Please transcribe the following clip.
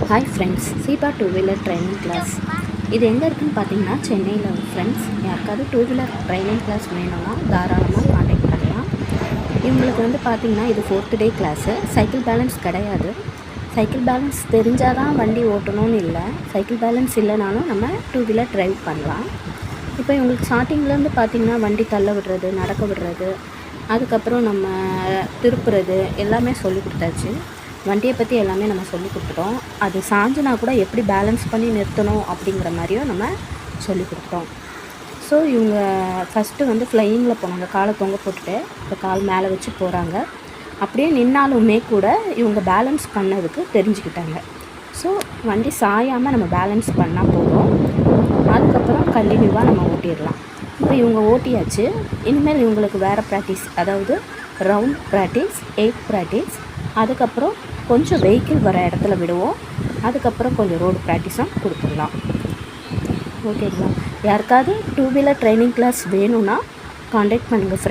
Hi friends, சீபா two wheeler training class. இது எங்கே இருக்குதுன்னு பார்த்தீங்கன்னா சென்னையில். ஃப்ரெண்ட்ஸ், யாருக்காவது டூ வீலர் ட்ரைனிங் கிளாஸ் வேணும்னா தாராளமாக காண்டாக்ட் பண்ணலாம். இவங்களுக்கு வந்து பார்த்திங்கன்னா இது 4th டே கிளாஸு. சைக்கிள் பேலன்ஸ் கிடையாது. சைக்கிள் பேலன்ஸ் தெரிஞ்சால் தான் வண்டி ஓட்டணும்னு இல்லை, சைக்கிள் பேலன்ஸ் இல்லைனாலும் நம்ம டூ வீலர் ட்ரைவ் பண்ணலாம். இப்போ இவங்களுக்கு ஸ்டார்டிங்லேருந்து பார்த்திங்கன்னா வண்டி தள்ள விடுறது, நடக்க விடுறது, அதுக்கப்புறம் நம்ம திருப்புறது எல்லாமே சொல்லி கொடுத்தாச்சு. வண்டியை பற்றி எல்லாமே நம்ம சொல்லி கொடுத்துட்டோம். அது சாஞ்சுனா கூட எப்படி பேலன்ஸ் பண்ணி நிறுத்தணும் அப்படிங்கிற மாதிரியும் நம்ம சொல்லி கொடுத்துட்டோம். ஸோ இவங்க ஃபஸ்ட்டு வந்து ஃப்ளையிங்கில் போனாங்க. காலை தொங்க போட்டுட்டு இப்போ கால் மேலே வச்சு போகிறாங்க. அப்படியே நின்னாலுமே கூட இவங்க பேலன்ஸ் பண்ணதுக்கு தெரிஞ்சுக்கிட்டாங்க. ஸோ வண்டி சாயாமல் நம்ம பேலன்ஸ் பண்ணால் போதும். அதுக்கப்புறம் கண்டினியூவாக நம்ம ஓட்டிடலாம். இப்போ இவங்க ஓட்டியாச்சு. இனிமேல் இவங்களுக்கு வேறு ப்ராக்டிஸ், அதாவது ரவுண்ட் ப்ராக்டிஸ், 8 ப்ராக்டிஸ், அதுக்கப்புறம் கொஞ்சம் வெஹிக்கிள் வர இடத்துல விடுவோம். அதுக்கப்புறம் கொஞ்சம் ரோடு ப்ராக்டிஸும் கொடுத்துடலாம். ஓகேங்களா? யாருக்காவது டூ வீலர் ட்ரைனிங் கிளாஸ் வேணும்னா காண்டாக்ட் பண்ணுங்கள் ஃப்ரெண்ட்ஸ்.